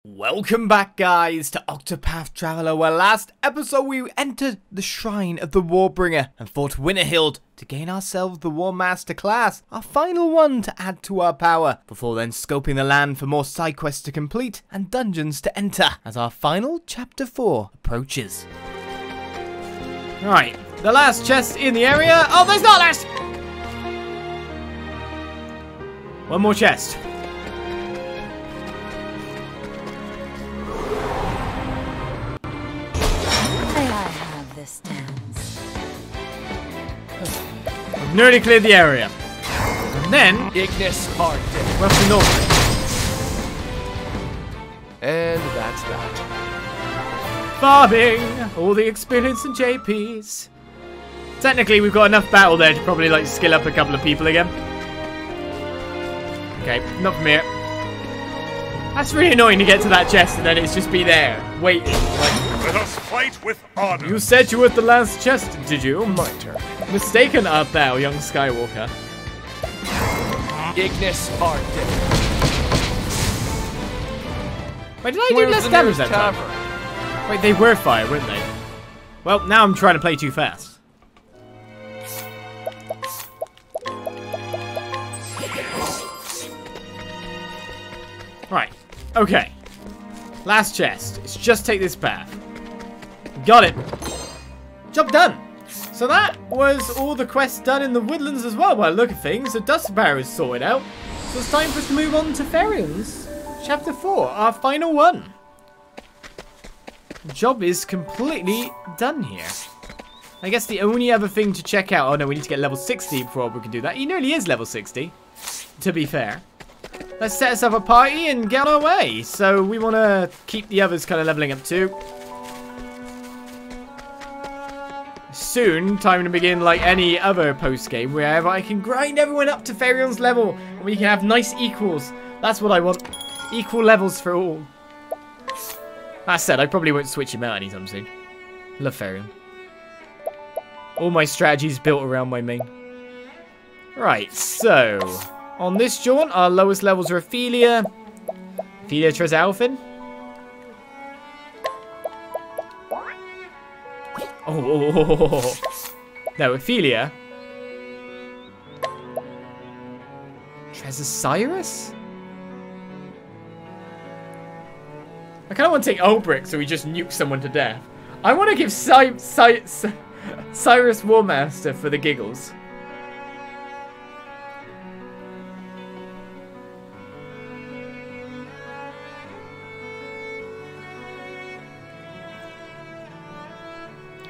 Welcome back, guys, to Octopath Traveller, where last episode we entered the Shrine of the Warbringer and fought Winterhild to gain ourselves the War Master class, our final one to add to our power, before then scoping the land for more side quests to complete and dungeons to enter as our final Chapter 4 approaches. Right, the last chest in the area. Oh, there's not last! One more chest. We've nearly cleared the area. And then Ignis Marked. we're up to Northreach. And that's that. Farming! All the experience and JPs. Technically, we've got enough battle there to probably like skill up a couple of people again. Okay, not from here. That's really annoying to get to that chest and then it's just be there, waiting. Like, let us fight with honor. you said you were at the last chest, did you? My turn. Mistaken art thou, young Skywalker. Ignis Marked. Wait, did I do less damage that time? Wait, they were fire, weren't they? Well, now I'm trying to play too fast. Right, okay. Last chest. Let's just take this path. Got it. Job done. So that was all the quests done in the woodlands as well, by the look of things. The Dust Barrow is sorted out. So it's time for us to move on to Therion's Chapter 4, our final one. The job is completely done here. I guess the only other thing to check out... Oh no, we need to get level 60 before we can do that. He nearly is level 60, to be fair. Let's set us up a party and get on our way. So we want to keep the others kind of leveling up too. Soon, time to begin like any other post-game where I can grind everyone up to Therion's level and we can have nice equals. That's what I want. Equal levels for all. That said, I probably won't switch him out anytime soon. Love Therion. All my strategies built around my main. Right, so... on this jaunt, our lowest levels are Ophelia. Ophelia tries Alfin. Oh. No, Ophelia. Treasure Cyrus? I kind of want to take Ulbrick so we just nuke someone to death. I want to give Cyrus Warmaster for the giggles.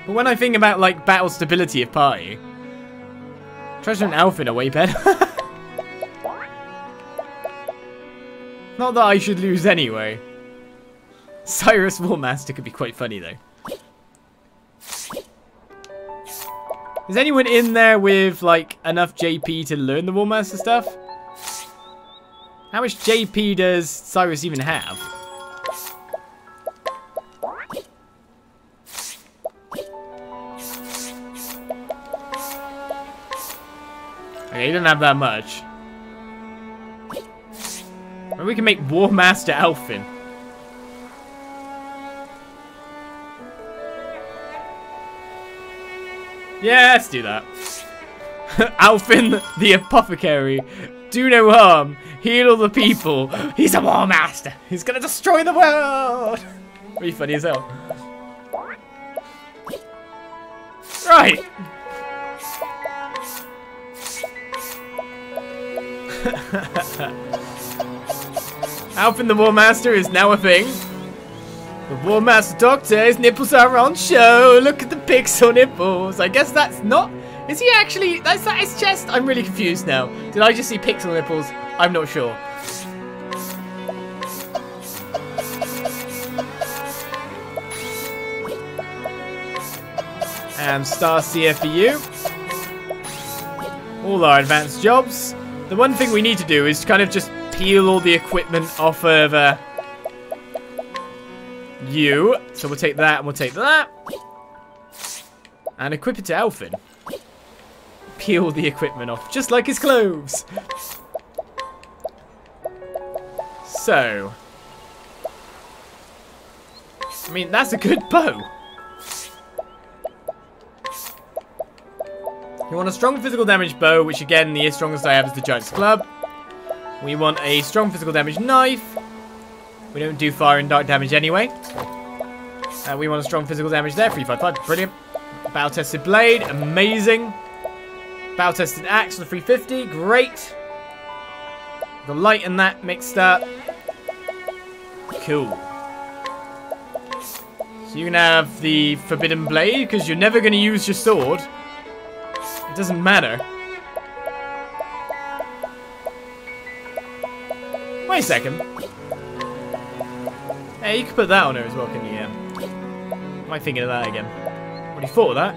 But when I think about, like, battle stability of party, Treasure and Alfin are way better. Not that I should lose anyway. Cyrus Warmaster could be quite funny, though. Is anyone in there with, like, enough JP to learn the Warmaster stuff? How much JP does Cyrus even have? Okay, he doesn't have that much. Maybe we can make Warmaster Alfin. Yeah, let's do that. Alfin the Apothecary. Do no harm. Heal all the people. He's a Warmaster. He's gonna destroy the world. Pretty funny as hell. Right. Alfin the Warmaster is now a thing. The Warmaster Doctor, his nipples are on show. Look at the pixel nipples. I guess that's not... Is he actually... That's not his chest? I'm really confused now. Did I just see pixel nipples? I'm not sure. And Starseer for you. All our advanced jobs. The one thing we need to do is kind of just peel all the equipment off of you. So we'll take that and we'll take that. And equip it to Alfin. Peel the equipment off, just like his clothes. So, I mean, that's a good bow. You want a strong physical damage bow, which again, the strongest I have is the Giant's Club. We want a strong physical damage knife. We don't do fire and dark damage anyway. We want a strong physical damage there, 355, brilliant. Battle-tested blade, amazing. Battle-tested axe for the 350, great. The light and that mixed up. Cool. So you can have the forbidden blade, because you're never going to use your sword. It doesn't matter. Wait a second. Hey, you can put that on her as well, can you? Am I thinking of that again? What, you thought of that?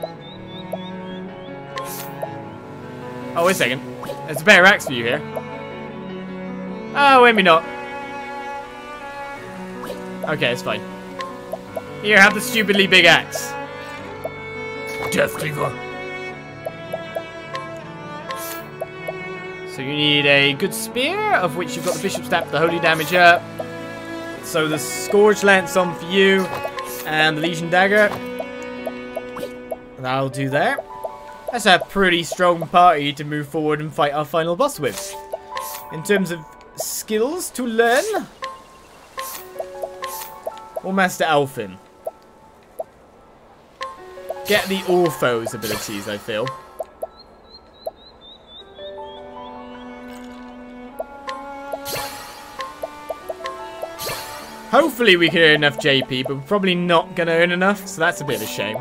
Oh, wait a second. There's a better axe for you here. Oh, maybe not. Okay, it's fine. Here, have the stupidly big axe. Death Cleaver. So you need a good spear, of which you've got the Bishop's Staff, the holy damage up. So the Scourge Lance on for you, and the Legion Dagger. That'll do there. That's a pretty strong party to move forward and fight our final boss with. In terms of skills to learn, or Master Alfin. Get the Orpho's abilities, I feel. Hopefully we can earn enough JP, but we're probably not going to earn enough, so that's a bit of a shame.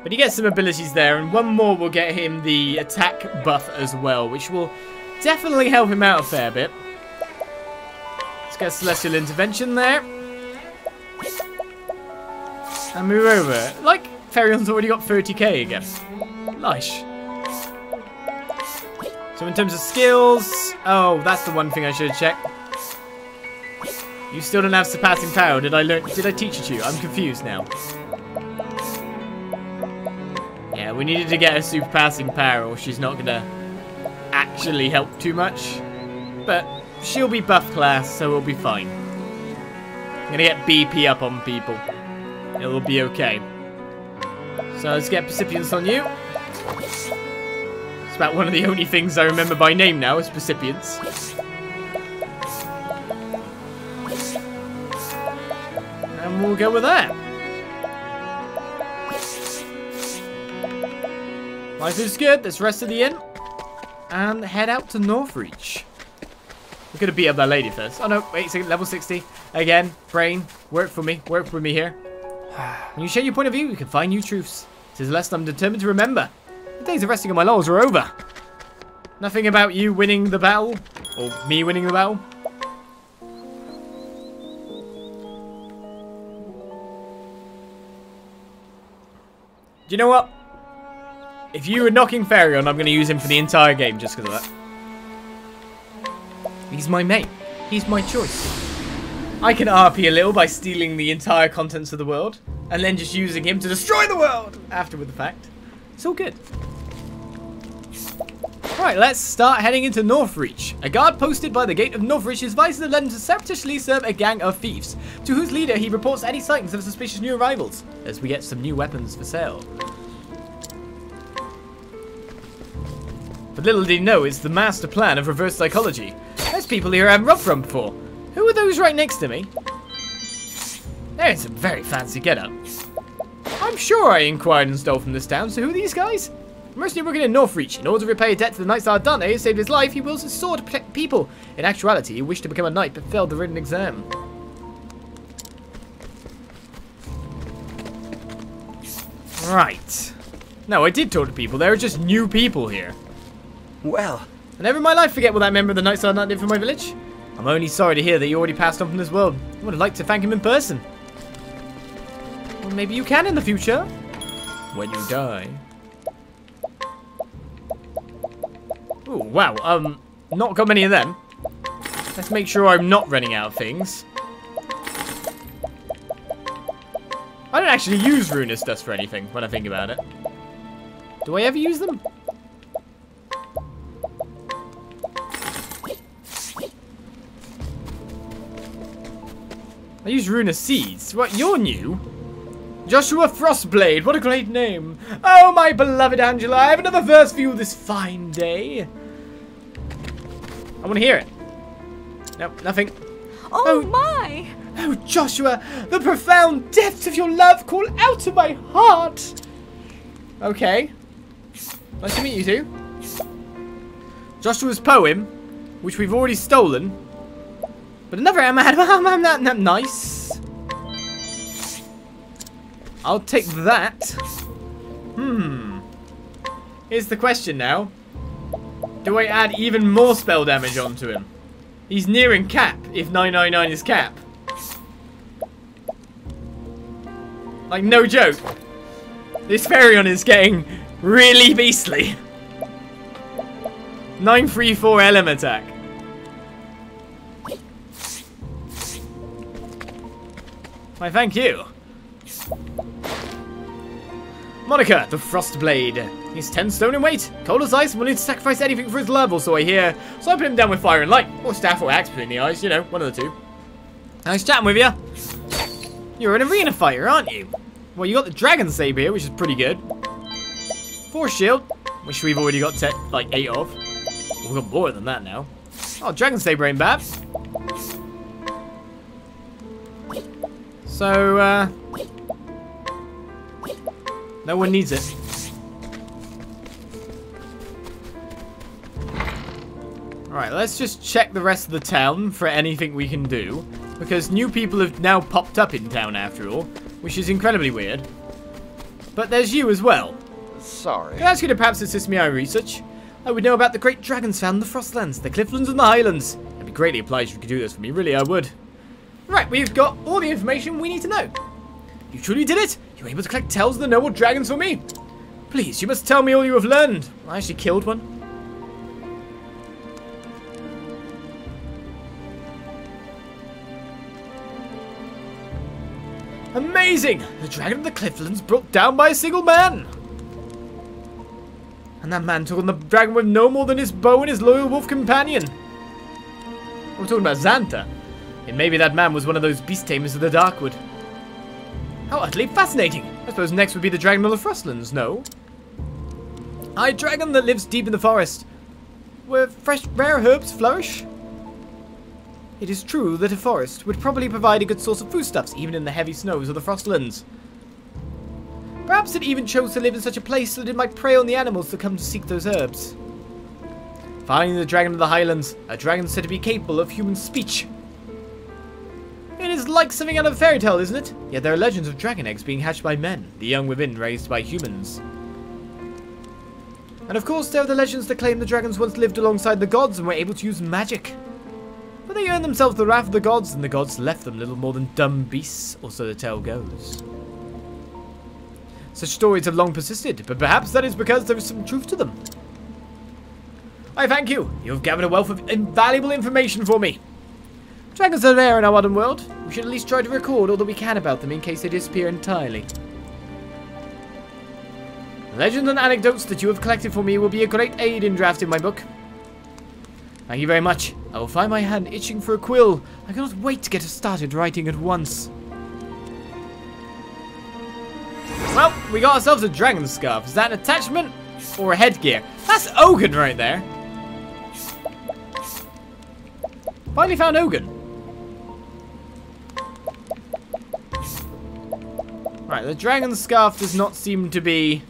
But he gets some abilities there, and one more will get him the attack buff as well, which will definitely help him out a fair bit. Let's get Celestial Intervention there. And move over. Like, Therion's already got 30k again. Nice. So in terms of skills... Oh, that's the one thing I should have checked. You still don't have surpassing power. Did I teach it to you? I'm confused now. Yeah, we needed to get her surpassing power, or she's not gonna actually help too much. But she'll be buff class, so we'll be fine. I'm gonna get BP up on people. It'll be okay. So let's get Percipience on you. It's about one of the only things I remember by name now is Percipience. And we'll go with that. Life is good. Let's rest at the inn. And head out to Northreach. We're going to beat up that lady first. Oh no, wait a second. Level 60. Again, brain. Work for me. Work for me here. When you share your point of view, you can find new truths. It is a lesson I'm determined to remember. The days of resting on my laurels are over. Nothing about you winning the battle. Or me winning the battle. Do you know what? If you were knocking Therion, I'm going to use him for the entire game just because of that. He's my mate. He's my choice. I can RP a little by stealing the entire contents of the world and then just using him to destroy the world after with the fact. It's all good. Right, let's start heading into Northreach. A guard posted by the gate of Northreach is advised the legend to surreptitiously serve a gang of thieves, to whose leader he reports any sightings of suspicious new arrivals, as we get some new weapons for sale. But little did he know, it's the master plan of reverse psychology. There's people here I haven't robbed from before. Who are those right next to me? They're in some very fancy getup. I'm sure I inquired and stole from this town, so who are these guys? Mercenary working in Northreach. In order to repay a debt to the Knight Star Dante who saved his life, he wields his sword to protect people. In actuality, he wished to become a knight, but failed the written exam. Right. No, I did talk to people. There are just new people here. Well, I never in my life forget what that member of the Knight Star Knight did for my village. I'm only sorry to hear that you already passed on from this world. I would have liked to thank him in person. Well, maybe you can in the future. When you die. Ooh, wow. Not got many of them. Let's make sure I'm not running out of things. I don't actually use Runus Dust for anything when I think about it. Do I ever use them? I use Runa Seeds. What, you're new? Joshua Frostblade, what a great name. Oh, my beloved Angela, I have another verse for you this fine day. I want to hear it. Nope, nothing. Oh my! Oh, Joshua, the profound depths of your love call out to my heart. Okay. Nice to meet you two. Joshua's poem, which we've already stolen. But another nice. I'll take that. Here's the question now. Do I add even more spell damage onto him? He's nearing cap, if 999 is cap. Like, no joke. This Therion is getting really beastly. 934 LM attack. Why, thank you. Monica, the Frostblade. He's 10 stone in weight, cold as ice, willing to sacrifice anything for his love, or so I hear. So I put him down with fire and light, or staff or axe between the eyes, you know, one of the two. Nice chatting with you. You're an arena fighter, aren't you? Well, you got the Dragon Saber here, which is pretty good. Force Shield, which we've already got like 8 of. We've got more than that now. Oh, Dragon Saber ain't bad. So, no one needs it. Alright, let's just check the rest of the town for anything we can do. Because new people have now popped up in town after all, which is incredibly weird. But there's you as well. Sorry. Can I ask you to perhaps assist me in my research? I would know about the great dragons found in the Frostlands, the Clifflands and the Highlands. I'd be greatly obliged if you could do this for me, really I would. Right, we've got all the information we need to know. You truly did it? You were able to collect tales of the noble dragons for me? Please, you must tell me all you have learned. I actually killed one. Amazing! The dragon of the Clifflands brought down by a single man! And that man took on the dragon with no more than his bow and his loyal wolf companion. We're talking about Xanta. And maybe that man was one of those beast tamers of the Darkwood. How utterly fascinating! I suppose next would be the dragon of the Frostlands, no? A dragon that lives deep in the forest, where fresh, rare herbs flourish. It is true that a forest would probably provide a good source of foodstuffs, even in the heavy snows of the Frostlands. Perhaps it even chose to live in such a place so that it might prey on the animals that come to seek those herbs. Finding the dragon of the Highlands, a dragon said to be capable of human speech. It is like something out of a fairy tale, isn't it? Yet there are legends of dragon eggs being hatched by men, the young within raised by humans. And of course there are the legends that claim the dragons once lived alongside the gods and were able to use magic. But they earned themselves the wrath of the gods, and the gods left them little more than dumb beasts, or so the tale goes. Such stories have long persisted, but perhaps that is because there is some truth to them. I thank you. You have gathered a wealth of invaluable information for me. Dragons are rare in our modern world. We should at least try to record all that we can about them in case they disappear entirely. The legends and anecdotes that you have collected for me will be a great aid in drafting my book. Thank you very much. I will find my hand itching for a quill. I cannot wait to get started writing at once. Well, we got ourselves a dragon scarf. Is that an attachment or a headgear? That's Ogun right there. Finally found Ogun. Right, the dragon scarf does not seem to be...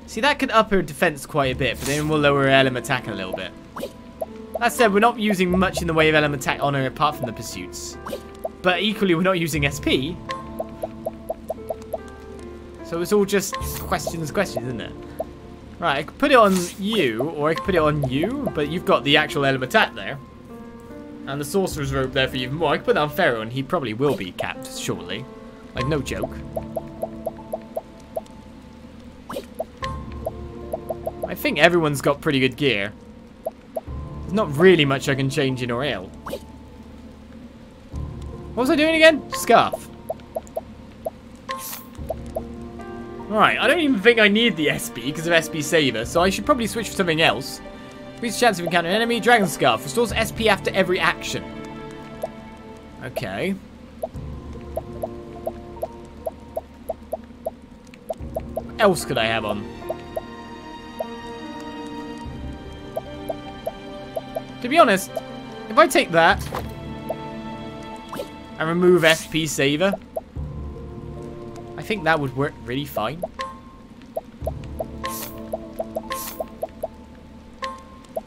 See, that could up her defense quite a bit, but then we'll lower her LM attack a little bit. That said, we're not using much in the way of LM attack on her apart from the pursuits. But equally, we're not using SP. So it's all just questions, isn't it? Right, I could put it on you, or I could put it on you, but you've got the actual LM attack there. And the Sorcerer's Robe there for even more. I could put that on Pharaoh, and he probably will be capped shortly. Like, no joke. I think everyone's got pretty good gear. There's not really much I can change in Orel. What was I doing again? Scarf. Alright, I don't even think I need the SP because of SP Saver, so I should probably switch for something else. Increase chance of encountering an enemy. Dragon Scarf. Restores SP after every action. Okay. What else could I have on? To be honest, if I take that and remove FP Saver, I think that would work really fine.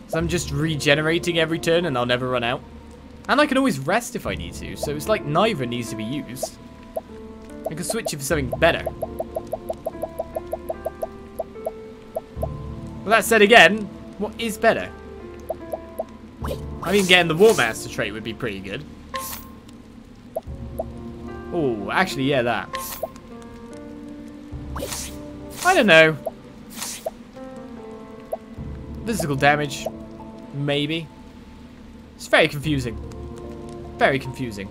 So I'm just regenerating every turn and I'll never run out. And I can always rest if I need to, so it's like neither needs to be used. I can switch it for something better. Well, that said again, what is better? I mean, getting the War Master trait would be pretty good. Oh, actually, yeah, that. I don't know. Physical damage, maybe. It's very confusing. Very confusing.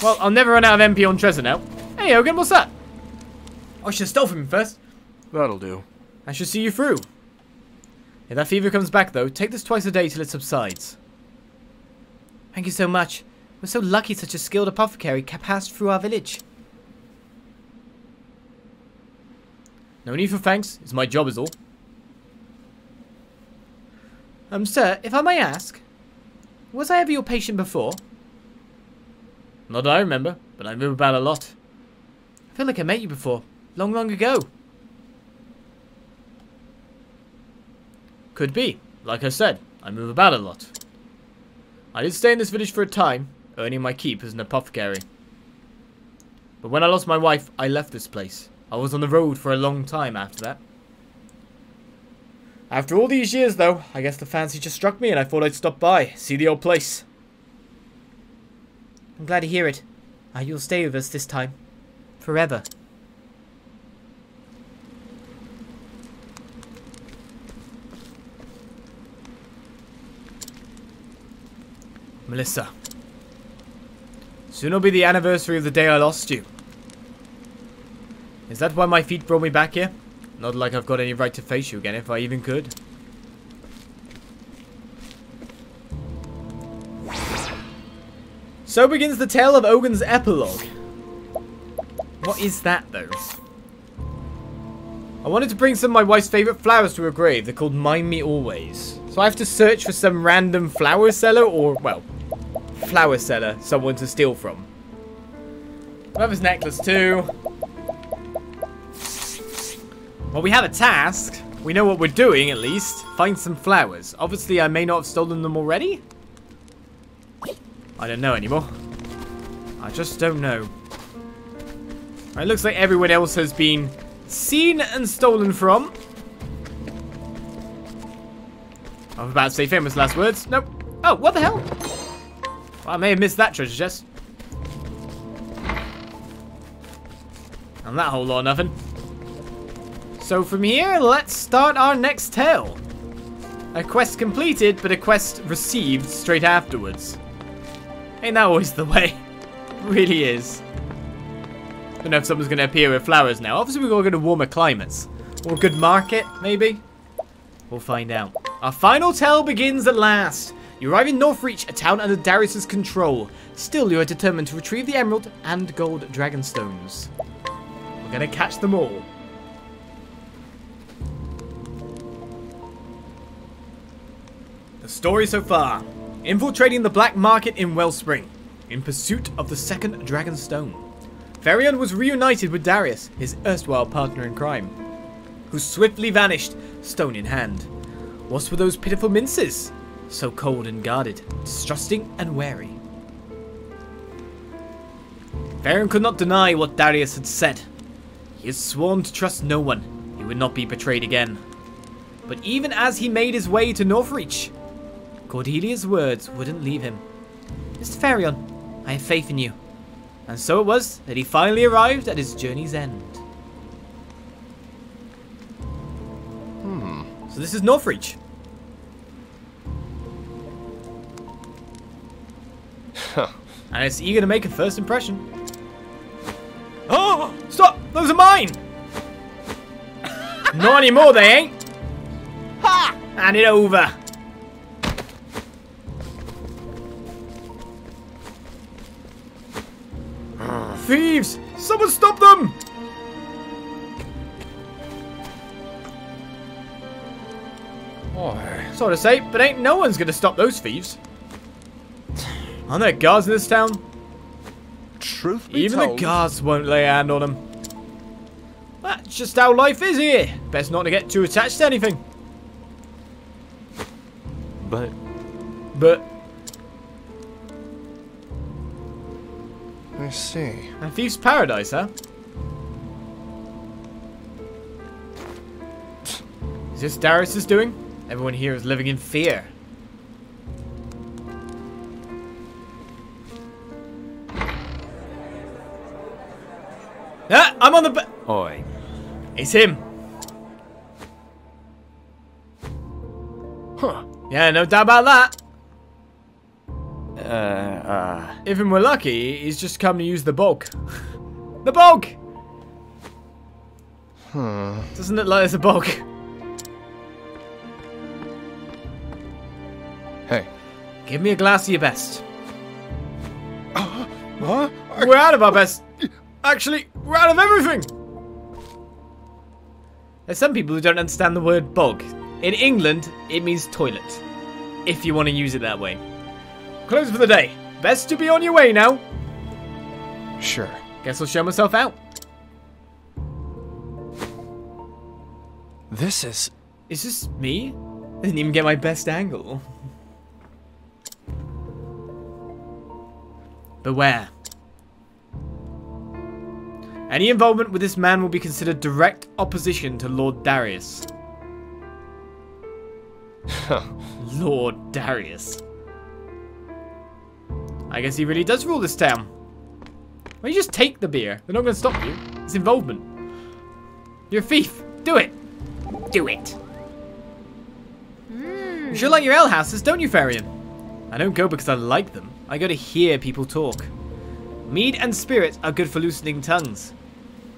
Well, I'll never run out of MP on Trezor now. Hey, Hogan, what's that? I should have stole from him first. That'll do. I should see you through. If that fever comes back, though, take this twice a day till it subsides. Thank you so much. We're so lucky such a skilled apothecary passed through our village. No need for thanks. It's my job is all. Sir, if I may ask, was I ever your patient before? Not that I remember, but I move about a lot. I feel like I met you before, long, long ago. Could be. Like I said, I move about a lot. I did stay in this village for a time, earning my keep as an apothecary. But when I lost my wife, I left this place. I was on the road for a long time after that. After all these years, though, I guess the fancy just struck me and I thought I'd stop by, see the old place. I'm glad to hear it. You'll stay with us this time. Forever. Melissa. Soon will be the anniversary of the day I lost you. Is that why my feet brought me back here? Not like I've got any right to face you again, if I even could. So begins the tale of Ogun's epilogue. What is that, though? I wanted to bring some of my wife's favourite flowers to her grave. They're called Mind Me Always. So I have to search for some random flower seller or, well, flower seller, someone to steal from. I have his necklace too. Well, we have a task. We know what we're doing, at least. Find some flowers. Obviously, I may not have stolen them already. I don't know anymore. I just don't know. It looks like everyone else has been seen and stolen from. I was about to say famous last words. Nope. Oh, what the hell? Well, I may have missed that treasure chest. And that whole lot of nothing. So from here, let's start our next tale. A quest completed, but a quest received straight afterwards. Ain't that always the way? It really is. Don't know if someone's going to appear with flowers now. Obviously, we're going to go to warmer climates. Or a good market, maybe? We'll find out. Our final tale begins at last. You arrive in Northreach, a town under Darius' control. Still, you are determined to retrieve the emerald and gold dragonstones. We're going to catch them all. The story so far. Infiltrating the black market in Wellspring. In pursuit of the second dragonstone. Therion was reunited with Darius, his erstwhile partner in crime, who swiftly vanished, stone in hand. What were those pitiful minces? So cold and guarded, distrusting and wary. Therion could not deny what Darius had said. He had sworn to trust no one. He would not be betrayed again. But even as he made his way to Northreach, Cordelia's words wouldn't leave him. Mr. Therion, I have faith in you. And so it was that he finally arrived at his journey's end. So this is Northreach. And it's eager to make a first impression. Oh! Stop! Those are mine! Not anymore, they ain't! Ha! Hand it over! Thieves! Someone stop them! Oh, sorry to say, but ain't no one's gonna stop those thieves. Aren't there guards in this town? Truth be Even told, the guards won't lay a hand on them. That's just how life is here. Best not to get too attached to anything. But I see. A thief's paradise, huh? Is this Darius is doing? Everyone here is living in fear. Ah, I'm on the Oi. It's him. Huh. Yeah, no doubt about that. If we're lucky, he's just come to use the bog. The bog! Doesn't look like there's a bog. Hey. Give me a glass of your best. What? We're out of our best. Actually, we're out of everything. There's some people who don't understand the word bog. In England, it means toilet. If you want to use it that way. Close for the day. Best to be on your way now. Sure. Guess I'll show myself out. This is... Is this me? I didn't even get my best angle. Beware. Any involvement with this man will be considered direct opposition to Lord Darius. Lord Darius. I guess he really does rule this town. Why don't you just take the beer? They're not going to stop you. It's involvement. You're a thief. Do it. Do it. You sure like your ale houses, don't you, Therion? I don't go because I like them. I go to hear people talk. Mead and spirits are good for loosening tongues.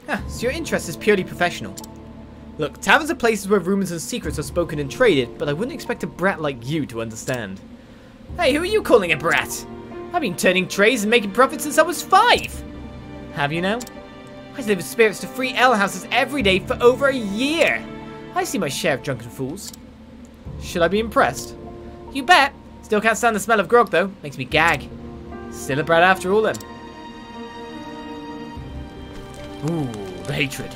Ah, so your interest is purely professional. Look, taverns are places where rumors and secrets are spoken and traded, but I wouldn't expect a brat like you to understand. Hey, who are you calling a brat? I've been turning trays and making profits since I was 5. Have you now? I deliver spirits to free alehouses every day for over a year. I see my share of drunken fools. Should I be impressed? You bet. Still can't stand the smell of grog though. Makes me gag. Still a brat after all then. Ooh, the hatred.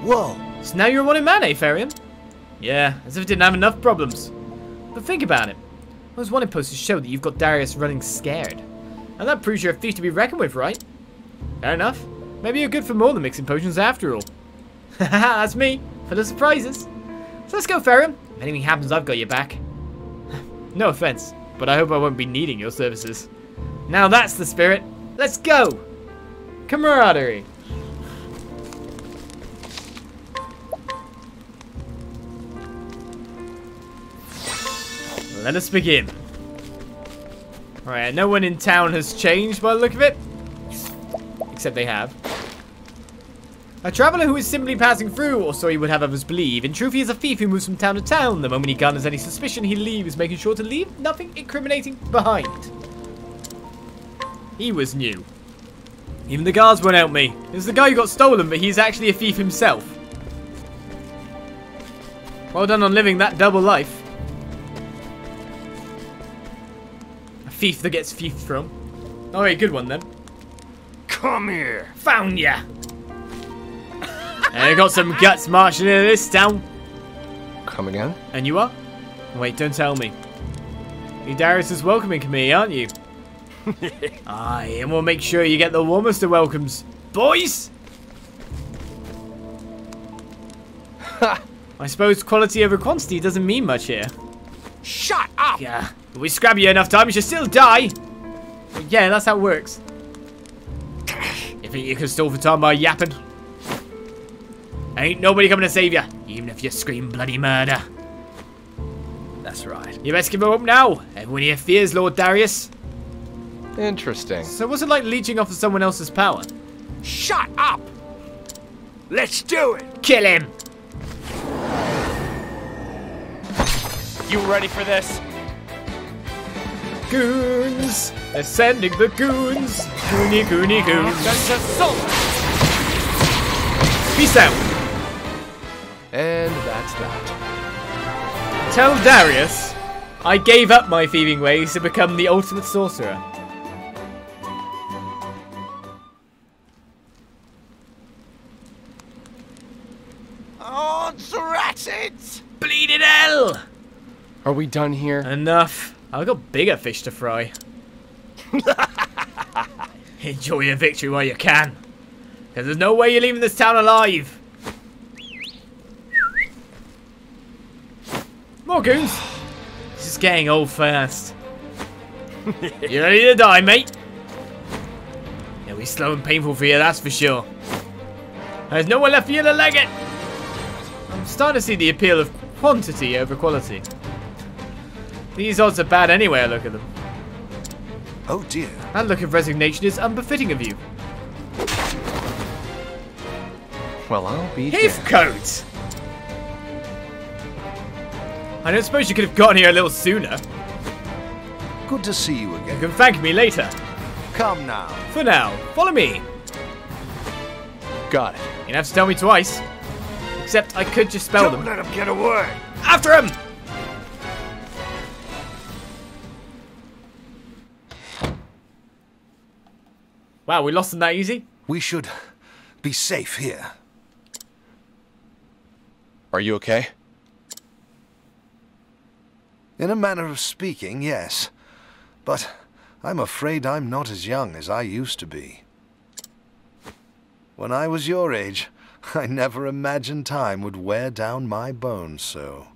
Whoa. So now you're a wanted man, eh, Therion? Yeah, as if it didn't have enough problems. But think about it. Those wanted posters show that you've got Darius running scared. And that proves you're a thief to be reckoned with, right? Fair enough. Maybe you're good for more than mixing potions after all. Haha, that's me. For the surprises. So let's go, Therion. If anything happens, I've got your back. No offense, but I hope I won't be needing your services. Now that's the spirit. Let's go. Camaraderie. Let us begin. Alright, no one in town has changed by the look of it. Except they have. A traveller who is simply passing through, or so he would have others believe. In truth, he is a thief who moves from town to town. The moment he garners any suspicion, he leaves, making sure to leave nothing incriminating behind. He was new. Even the guards won't help me. It was the guy who got stolen, but he's actually a thief himself. Well done on living that double life. Thief that gets thiefed from. Alright, good one then. Come here. Found ya! I got some guts marching into this town. Come again? And you are? Wait, don't tell me. You Darius is welcoming me, aren't you? Aye, and we'll make sure you get the warmest of welcomes. Boys! I suppose quality over quantity doesn't mean much here. Shut up! Yeah, if we scrap you enough time, you should still die. But yeah, that's how it works. You think you can stall for time by yapping? Ain't nobody coming to save you, even if you scream bloody murder. That's right. You best give up now. Everyone here fears Lord Darius. Interesting. So what's it like leeching off of someone else's power? Shut up! Let's do it! Kill him! You ready for this? Goons! They're sending the goons! Goony, goony, goons! Peace out! And that's that. Tell Darius I gave up my thieving ways to become the ultimate sorcerer. Oh, drat it! Bleeding hell! Are we done here? Enough. I've got bigger fish to fry. Enjoy your victory while you can. Because there's no way you're leaving this town alive. More goons. This is getting old fast. You ready to die, mate? It'll be slow and painful for you, that's for sure. There's no one left for you to leg it. I'm starting to see the appeal of quantity over quality. These odds are bad anyway, I look at them. Oh dear. That look of resignation is unbefitting of you. Well, I'll be Heathcote! I don't suppose you could have gotten here a little sooner. Good to see you You again. can thank me later. Come now. For now, follow me. Got it. You don't have to tell me twice. Except I could just spell Don't them. let him get away. After him! Wow, we lost them that easy? We should be safe here. Are you okay? In a manner of speaking, yes. But I'm afraid I'm not as young as I used to be. When I was your age, I never imagined time would wear down my bones so.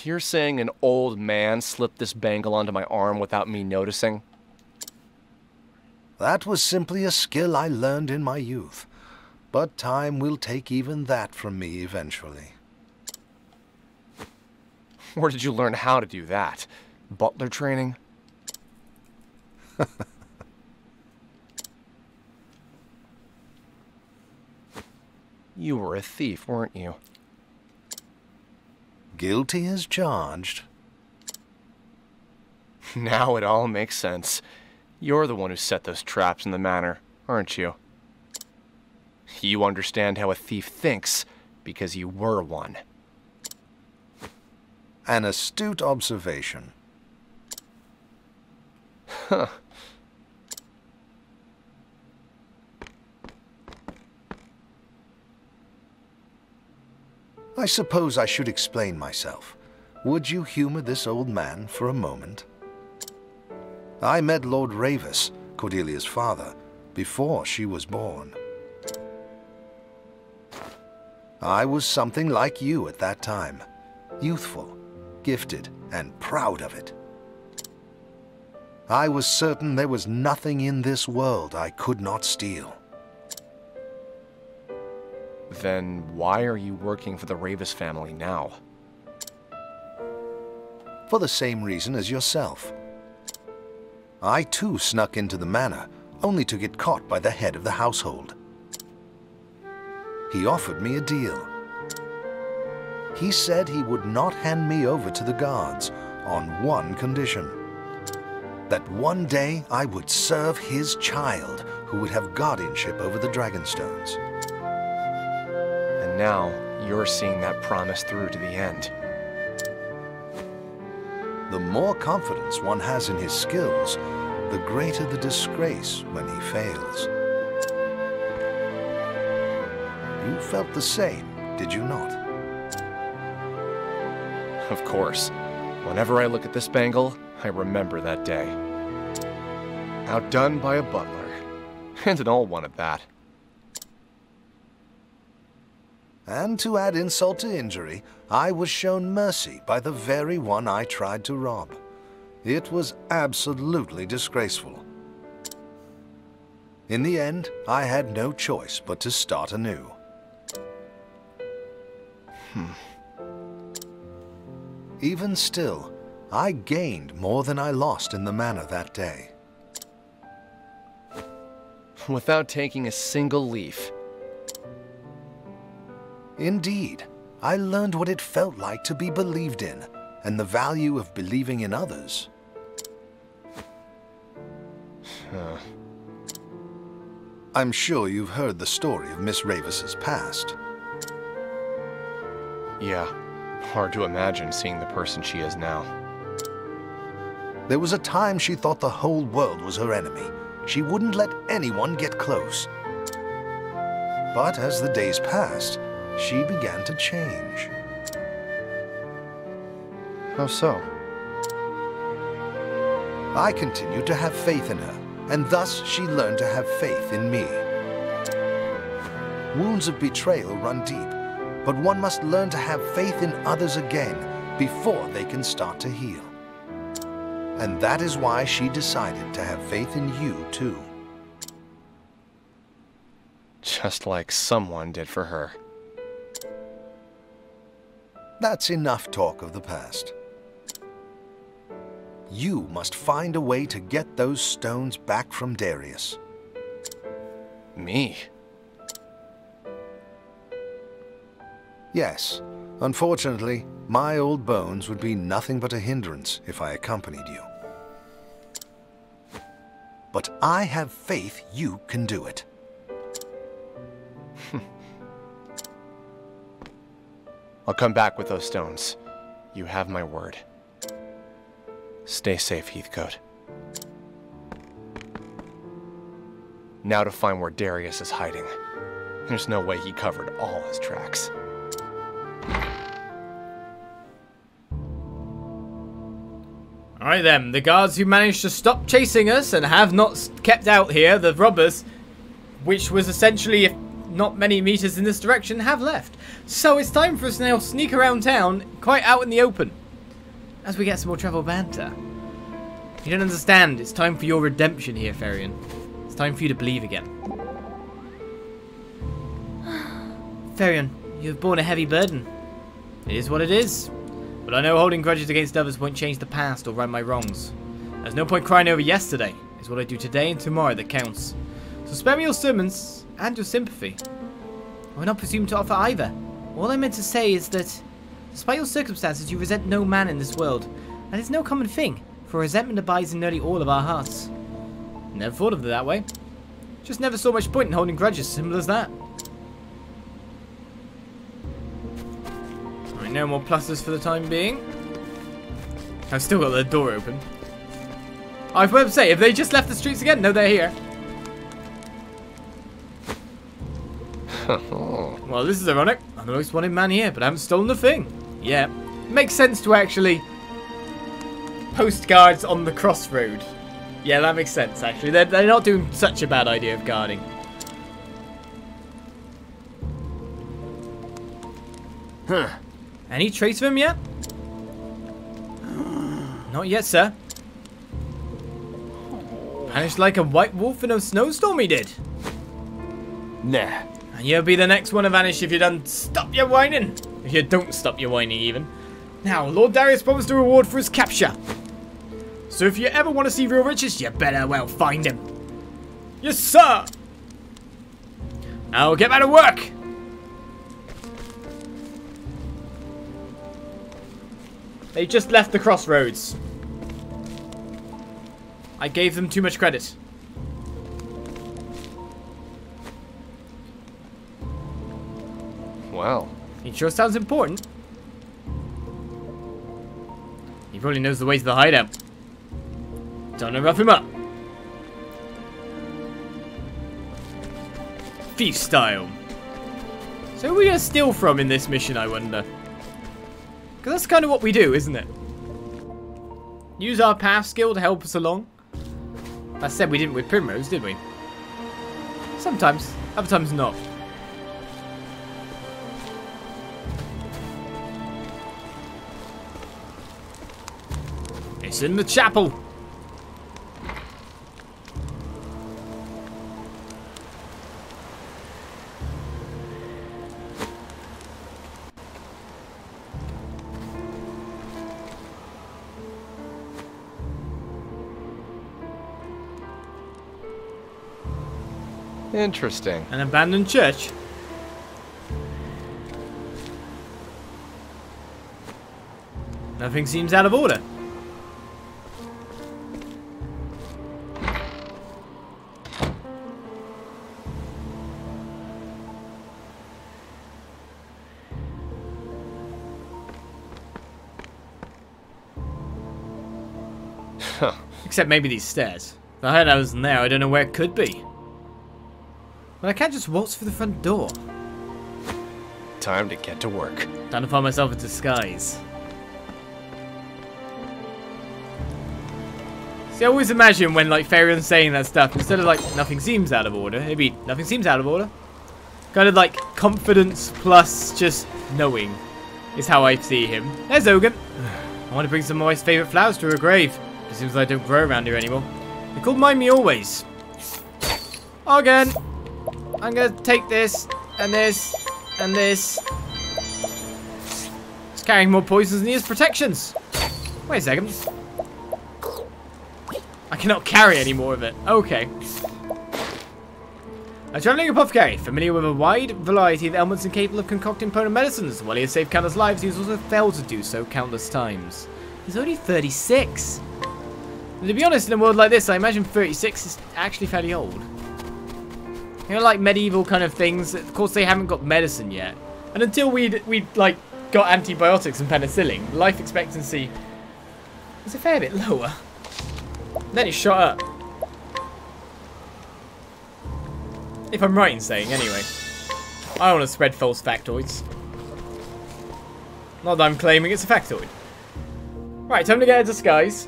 You're saying an old man slipped this bangle onto my arm without me noticing? That was simply a skill I learned in my youth. But time will take even that from me eventually. Where did you learn how to do that? Butler training? You were a thief, weren't you? Guilty as charged. Now it all makes sense. You're the one who set those traps in the manor, aren't you? You understand how a thief thinks, because you were one. An astute observation. Huh. I suppose I should explain myself. Would you humor this old man for a moment? I met Lord Ravis, Cordelia's father, before she was born. I was something like you at that time. Youthful, gifted, and proud of it. I was certain there was nothing in this world I could not steal. Then why are you working for the Ravis family now? For the same reason as yourself. I too snuck into the manor, only to get caught by the head of the household. He offered me a deal. He said he would not hand me over to the guards on one condition. That one day I would serve his child, who would have guardianship over the Dragonstones. And now you're seeing that promise through to the end. The more confidence one has in his skills, the greater the disgrace when he fails. You felt the same, did you not? Of course. Whenever I look at this bangle, I remember that day. Outdone by a butler. And an old one at that. And to add insult to injury, I was shown mercy by the very one I tried to rob. It was absolutely disgraceful. In the end, I had no choice but to start anew. Even still, I gained more than I lost in the manor that day. Without taking a single leaf. Indeed, I learned what it felt like to be believed in, and the value of believing in others. I'm sure you've heard the story of Miss Ravis's past. Yeah, hard to imagine seeing the person she is now. There was a time she thought the whole world was her enemy. She wouldn't let anyone get close. But as the days passed, she began to change. How so? I continued to have faith in her, and thus she learned to have faith in me. Wounds of betrayal run deep, but one must learn to have faith in others again before they can start to heal. And that is why she decided to have faith in you, too. Just like someone did for her. That's enough talk of the past. You must find a way to get those stones back from Darius. Me? Yes. Unfortunately, my old bones would be nothing but a hindrance if I accompanied you. But I have faith you can do it. I'll come back with those stones. You have my word. Stay safe, Heathcote. Now to find where Darius is hiding. There's no way he covered all his tracks. Alright then, the guards who managed to stop chasing us and have not kept out here, the robbers, which was essentially, if not many meters in this direction, have left. So it's time for us to now sneak around town, quite out in the open, as we get some more travel banter. You don't understand, it's time for your redemption here, Therion. It's time for you to believe again. Therion, you have borne a heavy burden. It is what it is. But I know holding grudges against others won't change the past or right my wrongs. There's no point crying over yesterday. It's what I do today and tomorrow that counts. So spare me your sermons and your sympathy. I will not presume to offer either. All I meant to say is that, despite your circumstances, you resent no man in this world. That is no common thing, for resentment abides in nearly all of our hearts. Never thought of it that way. Just never saw much point in holding grudges, simple as that. Alright, no more pluses for the time being. I've still got the door open. I was about to say, have they just left the streets again? No, they're here. Well, this is ironic. I'm the most wanted man here, but I haven't stolen a thing. Yeah. Makes sense to actually post guards on the crossroad. Yeah, that makes sense, actually. They're not doing such a bad idea of guarding. Huh. Any trace of him yet? Not yet, sir. Vanished like a white wolf in a snowstorm, he did. Nah. And you'll be the next one to vanish if you don't stop your whining. If you don't stop your whining, even. Now, Lord Darius promised a reward for his capture. So if you ever want to see real riches, you better well find him. Yes, sir. Now get back to work. They just left the crossroads. I gave them too much credit. Well. It sure sounds important. He probably knows the way to the hideout. Time to rough him up. Thief style. So who are we going to steal from in this mission, I wonder? Because that's kind of what we do, isn't it? Use our path skill to help us along. That said, we didn't with Primrose, did we? Sometimes. Other times not. It's in the chapel. Interesting. An abandoned church. Nothing seems out of order. Except maybe these stairs. If I heard I wasn't there, I don't know where it could be. But I can't just waltz through the front door. Time to get to work. Time to find myself a disguise. See, I always imagine when, like, Therion's saying that stuff, instead of, like, nothing seems out of order, it'd be, nothing seems out of order. Kind of, like, confidence plus just knowing is how I see him. There's Ogun. I want to bring some of my favourite flowers to her grave. It seems like I don't grow around here anymore. They called mine me always. Again. I'm going to take this, and this, and this. It's carrying more poisons than he has protections. Wait a second. I cannot carry any more of it. Okay. A travelling apothecary, familiar with a wide variety of ailments and capable of concocting potent medicines. While he has saved countless lives, he has also failed to do so countless times. He's only 36. And to be honest, in a world like this, I imagine 36 is actually fairly old. You know, like medieval kind of things. Of course, they haven't got medicine yet, and until we'd like got antibiotics and penicillin, life expectancy was a fair bit lower. Then it shot up. If I'm right in saying, anyway. I don't want to spread false factoids. Not that I'm claiming it's a factoid. Right, time to get a disguise.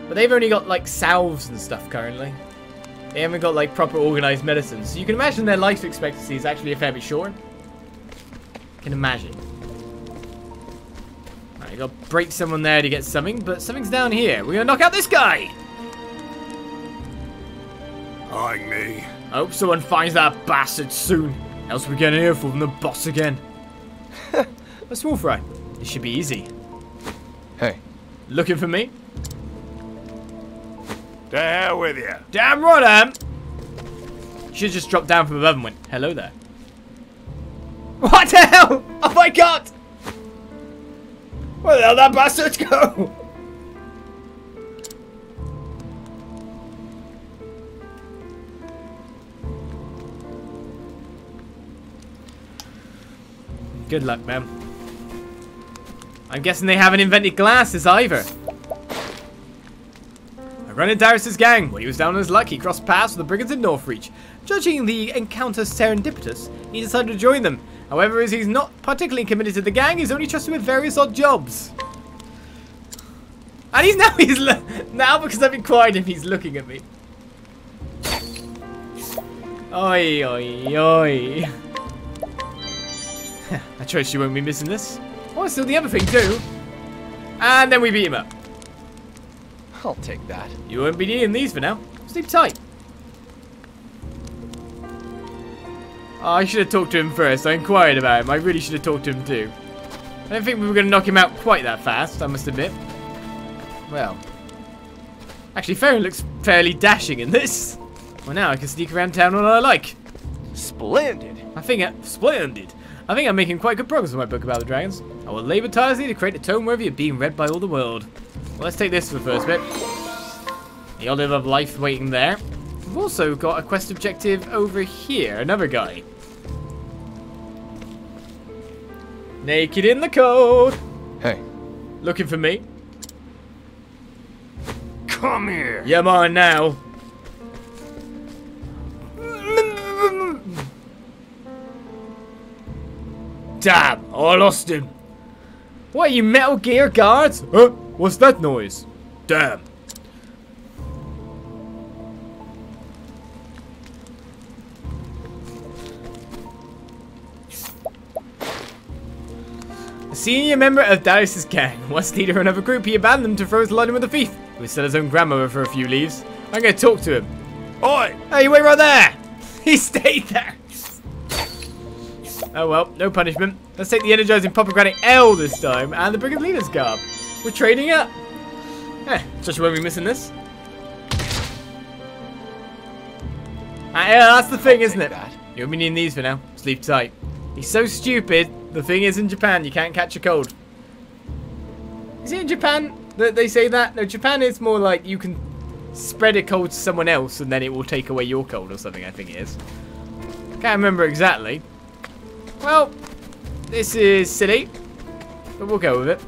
But they've only got like salves and stuff currently. They haven't got like proper organised medicines. So you can imagine their life expectancy is actually a fair bit shorter. Can imagine. Right, you got to break someone there to get something, but something's down here. We're going to knock out this guy! Eyeing me. I hope someone finds that bastard soon. Else we get an earful from the boss again. A small fry. This should be easy. Hey. Looking for me? To hell with you. Damn right I am. Should just drop down from above and went, hello there. What the hell? Oh my god! Where the hell did that bastard go? Good luck, man. I'm guessing they haven't invented glasses either. I run in Darius' gang. When he was down on his luck, he crossed paths with the brigands in Northreach. Judging the encounter serendipitous, he decided to join them. However, as he's not particularly committed to the gang, he's only trusted with various odd jobs. And now because I've inquired him, he's looking at me. Oi, oi, oi. I trust you won't be missing this. Oh, still the other thing too. And then we beat him up. I'll take that. You won't be needing these for now. Sleep tight. Oh, I should have talked to him first. I inquired about him. I really should have talked to him too. I don't think we were going to knock him out quite that fast, I must admit. Well. Actually, Therion looks fairly dashing in this. Well, now I can sneak around town when I like. Splendid. Splendid. I think I'm making quite good progress with my book about the dragons. I will labour tirelessly to create a tome worthy of being read by all the world. Well, let's take this for the first bit. The olive of life waiting there. We've also got a quest objective over here. Another guy. Naked in the cold. Hey. Looking for me? Come here. Yeah, mine now. Damn, I lost him. What, you Metal Gear guards? Huh? What's that noise? Damn. A senior member of Darius' gang. Once leader of another group, he abandoned them to throw his line with a thief, who would sell his own grandmother for a few leaves. I'm going to talk to him. Oi! Hey, you wait right there! He stayed there! Oh well, no punishment. Let's take the energizing pomegranate L this time, and the brigand leader's garb. We're trading up. Just won't be missing this. Yeah, that's the thing, isn't it? You'll be needing these for now. Sleep tight. He's so stupid, the thing is in Japan, you can't catch a cold. Is it in Japan that they say that? No, Japan is more like you can spread a cold to someone else and then it will take away your cold or something, I think it is. Can't remember exactly. Well, this is silly, but we'll go with it.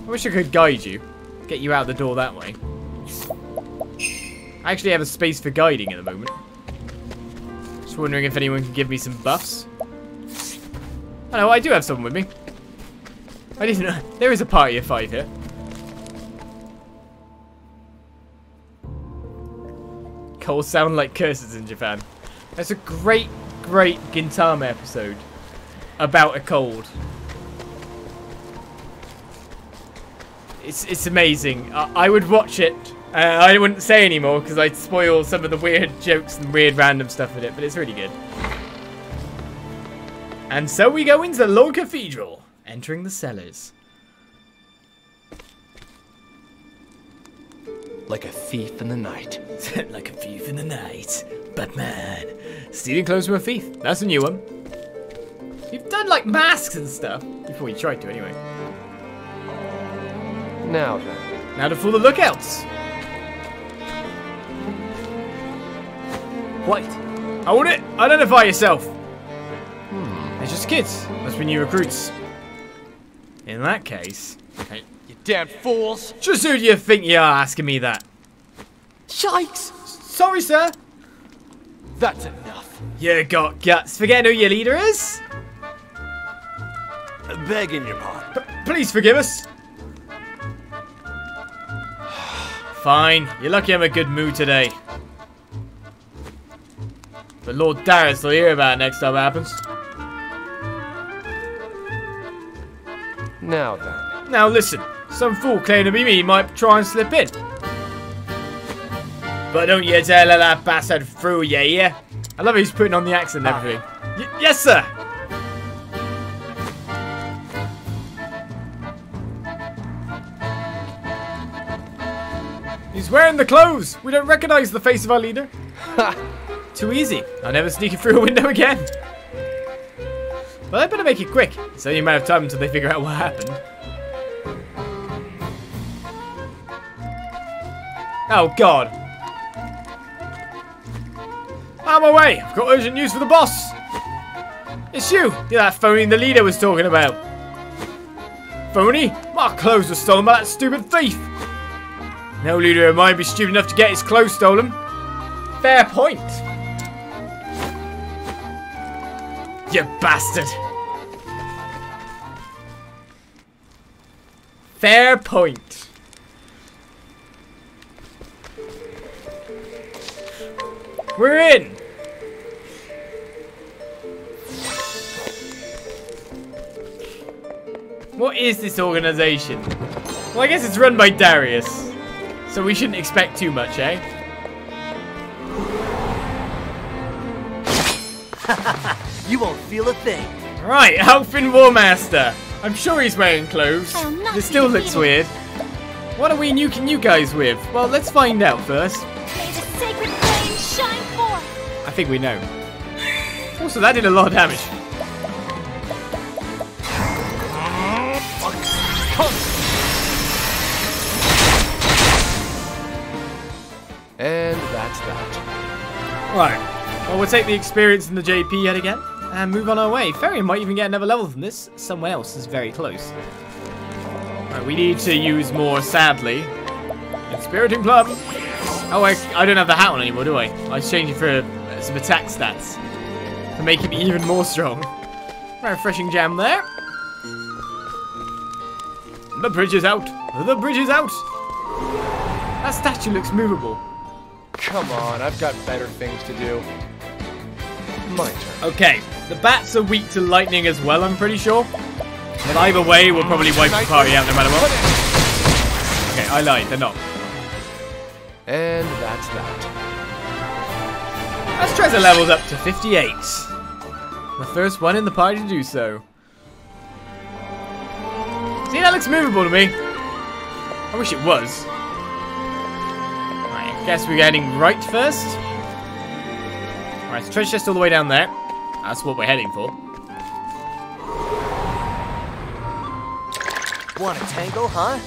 I wish I could guide you. Get you out the door that way. I actually have a space for guiding at the moment. Just wondering if anyone can give me some buffs. Oh no, I do have someone with me. I didn't know. There is a party of 5 here. Colds sound like curses in Japan. That's a great, great Gintama episode about a cold. It's amazing. I would watch it. I wouldn't say anymore because I'd spoil some of the weird jokes and weird random stuff with it, but it's really good. And so we go into the Lord Cathedral, entering the cellars. Like a thief in the night. Like a thief in the night. Batman. Stealing clothes from a thief. That's a new one. You've done like masks and stuff. Before you tried to anyway. Now then. Now to fool the lookouts. Wait. Hold it. Identify yourself. They're just kids. Must be new recruits. In that case. Okay. You damn fools. Just who do you think you are asking me that? Yikes. Sorry, sir. That's enough. You got guts. Forget who your leader is? Begging your pardon. Please forgive us. Fine. You're lucky I'm in a good mood today. But Lord Darius will hear about it next time it happens. Now then. Now listen. Some fool claiming to be me might try and slip in. But don't you dare let that bastard through, yeah, yeah? I love how he's putting on the accent and everything. Yes, sir! He's wearing the clothes! We don't recognize the face of our leader. Too easy. I'll never sneak it through a window again. But I better make it quick. It's only a matter of time until they figure out what happened. Oh, God. Out of my way. I've got urgent news for the boss. It's you. You're that phony the leader was talking about. Phony? My clothes were stolen by that stupid thief. No leader of mine would be stupid enough to get his clothes stolen. Fair point. You bastard. Fair point. We're in. What is this organization? Well, I guess it's run by Darius. So we shouldn't expect too much, eh? You won't feel a thing. Right, Elfin Warmaster. I'm sure he's wearing clothes. This still looks weird. What are we nuking you guys with? Well, let's find out first. May the sacred flame shine forth. I think we know. Also, that did a lot of damage. And that's that. Right. Well, we'll take the experience in the JP yet again and move on our way. Therion might even get another level from this. Someone else is very close. Right, we need to use more, sadly. Inspiriting Plum. Oh, I don't have the hat on anymore, do I? I was changing for some attack stats to make him even more strong. Refreshing jam there. The bridge is out. The bridge is out. That statue looks movable. Come on, I've got better things to do. My turn. Okay, the bats are weak to lightning as well, I'm pretty sure. But either way, we'll probably wipe the party out no matter what. Okay, I lied, they're not. And that's that. Let's try the levels up to 58. The first one in the party to do so. See, that looks movable to me. I wish it was. Right, I guess we're heading right first. Alright, so treasure chest all the way down there. That's what we're heading for. Want a tango, huh?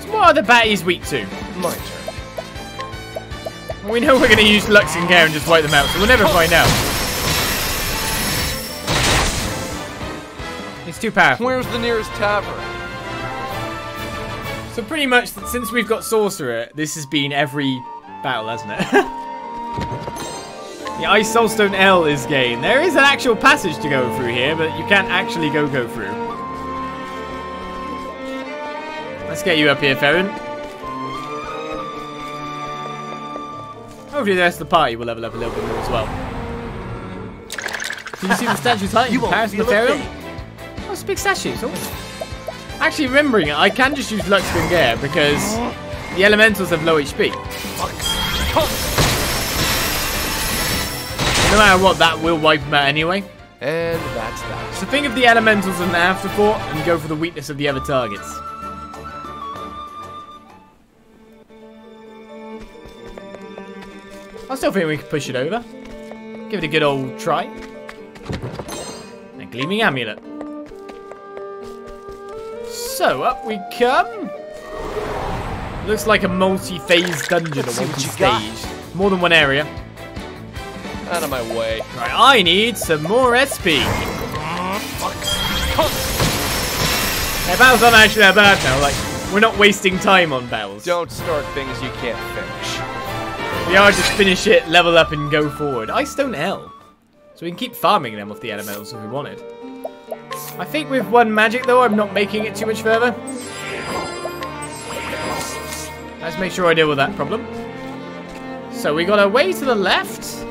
So what are the baddies weak to? My turn. We know we're going to use Lux and Gare and just wipe them out, so we'll never find out. It's too powerful. Where's the nearest tavern? So pretty much, since we've got Sorcerer, this has been every battle, hasn't it? The Ice Soulstone L is gained. There is an actual passage to go through here, but you can't actually go through. Let's get you up here, Therion. Hopefully the rest of the party will level up a little bit more as well. Did you see the statue's height in comparison to Therion? Oh, it's big statues. Oh. Actually, remembering it, I can just use Lux and Gare because the elementals have low HP. No matter what, that will wipe them out anyway. And that's that. So think of the elementals as an afterthought and go for the weakness of the other targets. I still think we can push it over. Give it a good old try. A gleaming amulet. So, up we come. Looks like a multi-phase dungeon or multi-stage. More than one area. Out of my way. Right, I need some more SP. Yeah, battles aren't actually that bad now. Like, we're not wasting time on battles. Don't start things you can't finish. We are just finish it, level up, and go forward. Ice Stone L. So we can keep farming them off the elementals if we wanted. I think with one magic, though, I'm not making it too much further. Let's make sure I deal with that problem. So we got a way to the left.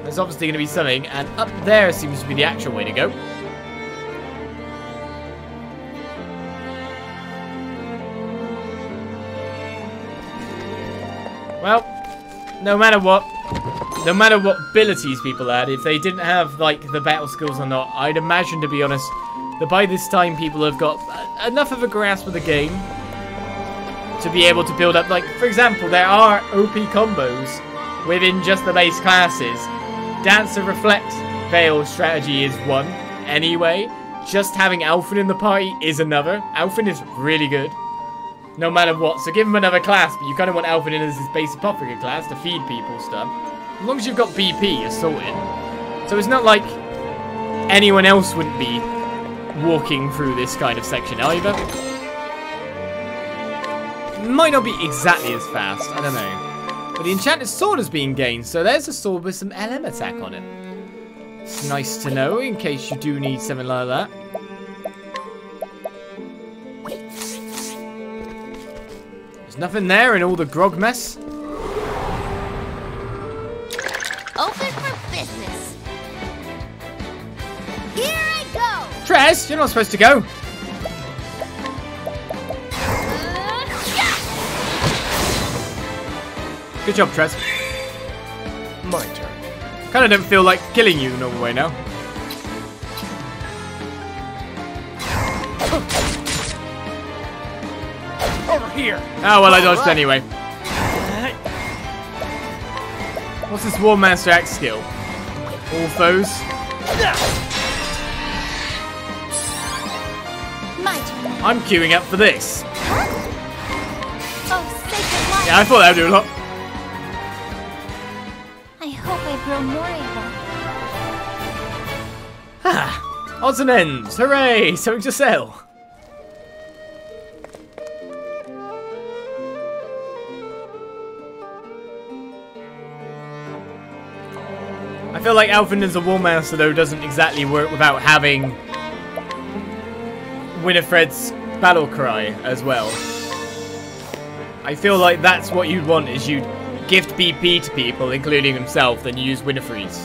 There's obviously going to be something, and up there seems to be the actual way to go. Well, no matter what abilities people had, if they didn't have, like, the battle skills or not, I'd imagine, to be honest, that by this time people have got enough of a grasp of the game to be able to build up, like, for example, there are OP combos within just the base classes. Dancer, Reflect, Veil strategy is one, anyway. Just having Alphen in the party is another. Alphen is really good, no matter what. So give him another class, but you kind of want Alphen in as his base apothecary class to feed people stuff. As long as you've got BP, you're sorted. So it's not like anyone else wouldn't be walking through this kind of section either. Might not be exactly as fast, I don't know. But the enchanted sword has been gained, so there's a sword with some LM attack on it. It's nice to know in case you do need something like that. There's nothing there in all the grog mess. Open for business. Here I go. Trez, you're not supposed to go. Good job, Trez. My turn. Kind of don't feel like killing you the normal way now. Over here. Oh, well, I dodged anyway. What's this War Master Axe skill? All foes. My turn. I'm queuing up for this. Oh, sacred light. Yeah, I thought that would do a lot. I hope I grow more able. Ah, odds and ends. Hooray, something to sell. I feel like Alphen as a War Master, though, doesn't exactly work without having Winifred's battle cry as well. I feel like that's what you'd want, is you'd gift BP to people, including himself, then you use Winifred's.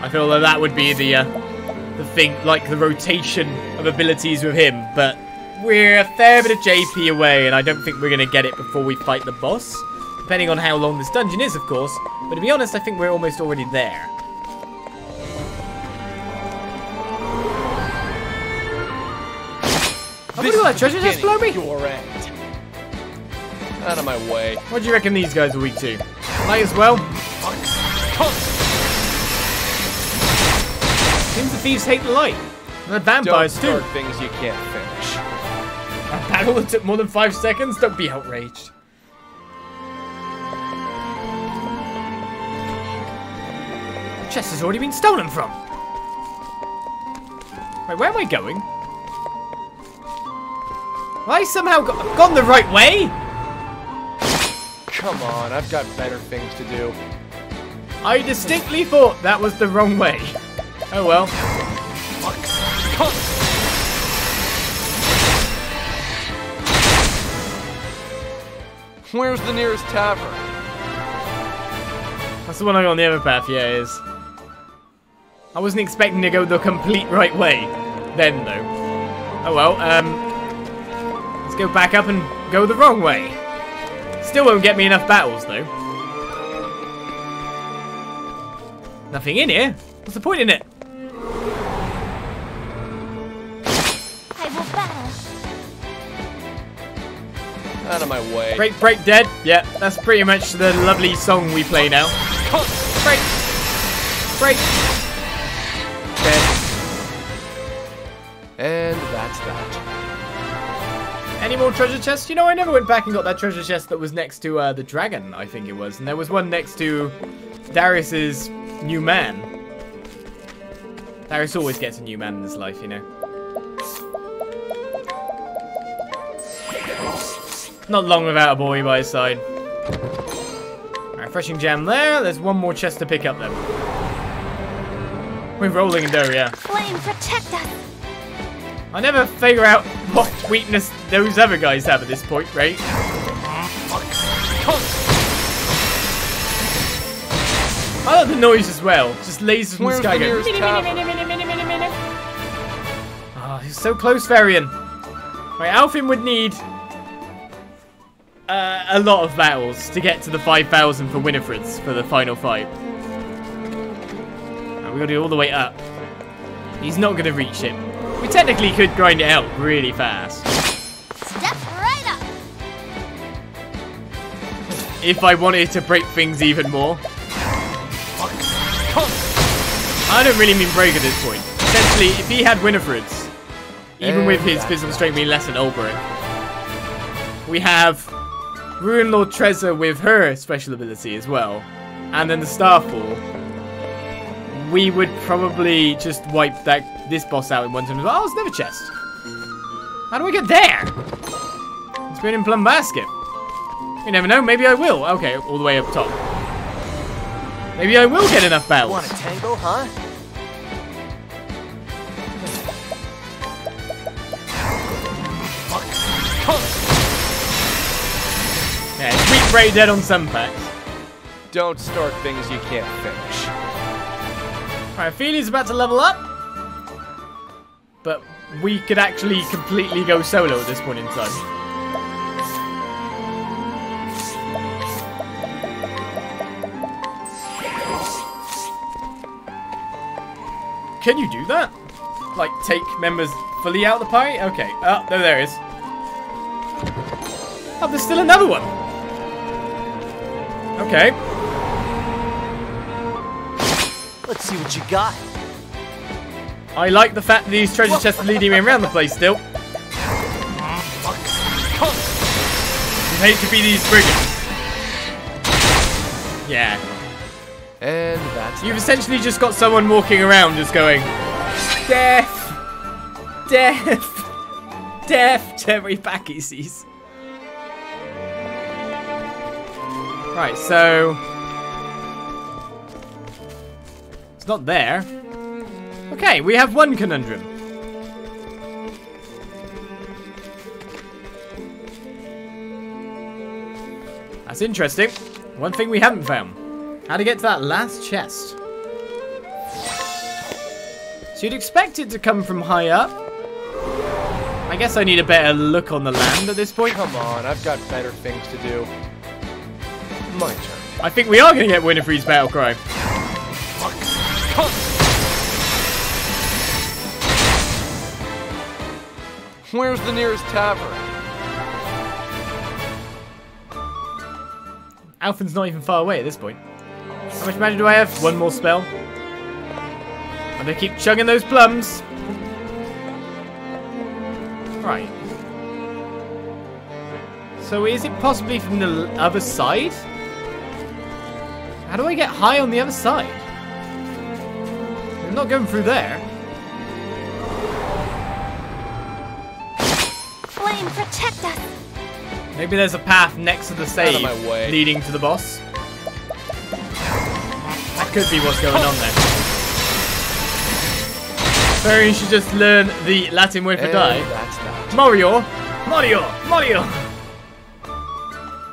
I feel like that would be the thing, like the rotation of abilities with him, but we're a fair bit of JP away, and I don't think we're going to get it before we fight the boss. Depending on how long this dungeon is, of course, but to be honest, I think we're almost already there. Have we got that treasure chest below me? Your end. Out of my way. What do you reckon these guys are weak to? Might as well. Seems the thieves hate the light. And the vampires Don't too. start things you can't finish. A battle that took more than 5 seconds? Don't be outraged. The chest has already been stolen from. Wait, where am I going? Have I somehow gone the right way? Come on, I've got better things to do. I distinctly thought that was the wrong way. Oh well. Where's the nearest tavern? That's the one I got on the other path, yeah, it is. I wasn't expecting to go the complete right way then, though. Oh well, let's go back up and go the wrong way. Still won't get me enough battles, though. Nothing in here? What's the point in it? I will battle. Out of my way. Break, break, dead. Yeah, that's pretty much the lovely song we play now. Break. Break. Dead. And that's that. Any more treasure chests? You know, I never went back and got that treasure chest that was next to the dragon, I think it was. And there was one next to Darius's new man. Darius always gets a new man in his life, you know. Not long without a boy by his side. Alright, refreshing gem there. There's one more chest to pick up then. We're rolling in dough, yeah. Flame, protect us. I never figure out what weakness those other guys have at this point, right? I like the noise as well. Just lasers from the sky going. Oh, he's so close, Therion. Right, Alfin would need a lot of battles to get to the 5,000 for Winifred's for the final fight. And we got to do all the way up. He's not going to reach it. We technically could grind it out really fast. Step right up. If I wanted to break things even more. I don't really mean break at this point. Essentially, if he had Winifred's, even with his physical strength being less than Ulbrich, we have Ruin Lord Trezor with her special ability as well, and then the Starfall. We would probably just wipe this boss out in one turn as well. Oh, it's another chest. How do I get there? It's been in Plum Basket. You never know, maybe I will. Okay, all the way up top. Maybe I will get enough battles. Want a tangle, huh? Yeah, sweet Bray dead on some packs. Don't start things you can't finish. Alright, Feely's about to level up. But we could actually completely go solo at this point in time. Can you do that? Like, take members fully out of the party? Okay. Oh, no, there is. Oh, there's still another one. Okay. Let's see what you got. I like the fact that these treasure chests are leading me around the place still. I hate to be these brigands. Yeah. And that's You've essentially just got someone walking around just going, death, death, death to every pack he sees. Right, so it's not there. Okay, we have one conundrum. That's interesting. One thing we haven't found. How to get to that last chest. So you'd expect it to come from high up. I guess I need a better look on the land at this point. Come on, I've got better things to do. My turn. I think we are going to get Winifred's battle cry. Where's the nearest tavern? Alphen's not even far away at this point. How much mana do I have? One more spell. I'm going to keep chugging those plums. Right. So is it possibly from the other side? How do I get high on the other side? I'm not going through there. Flame, protect us! Maybe there's a path next to the save Out of my way. leading to the boss. That could be what's going on there. Therion should just learn the Latin word for And die. that's that. Mario! Mario! Mario!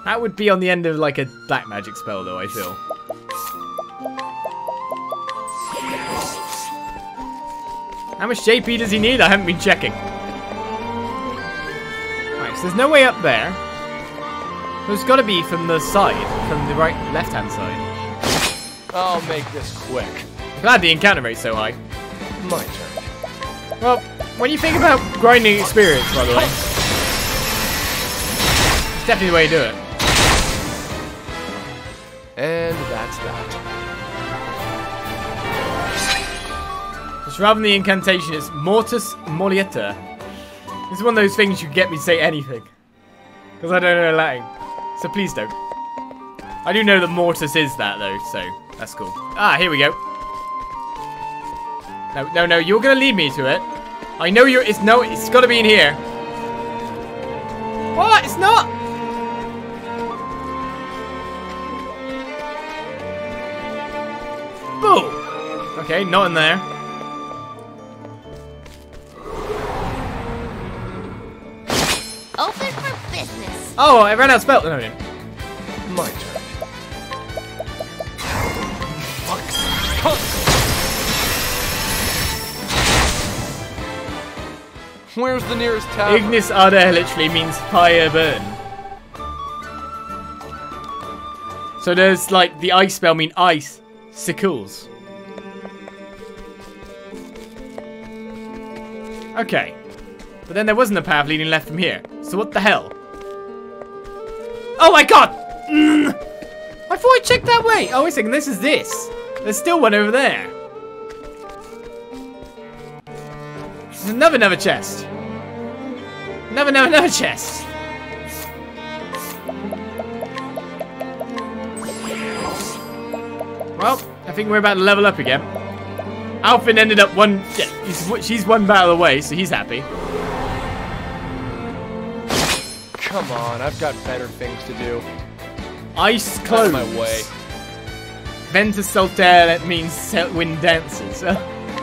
That would be on the end of like a black magic spell though, I feel. How much JP does he need? I haven't been checking. Right, so there's no way up there. There's got to be from the side, from the right, left-hand side. I'll make this quick. Glad the encounter rate's so high. My turn. Well, when you think about grinding experience, by the way, it's definitely the way to do it. And that's that. Just rather than the incantation, it's Mortis Molieta. It's one of those things you get me to say anything. Because I don't know Latin. So please don't. I do know that Mortis is that though, so that's cool. Ah, here we go. No, you're gonna lead me to it. I know it's gotta be in here. What? It's not! Boo! Okay, not in there. Open for business. Oh, I ran out of spell. No, I didn't. My turn. Where's the nearest tavern? Ignis Ardere literally means fire burn. So there's like the ice spell mean ice sickles. Okay. But then there wasn't a path leading left from here. So what the hell? Oh my god! I thought I checked that way! Oh, wait a second, this is this. There's still one over there. There's another chest. Another chest. Well, I think we're about to level up again. Alfin ended up she's one battle away, so he's happy. Come on, I've got better things to do. Ice Out clothes. of my way. Ventus Solterra, that means wind dances.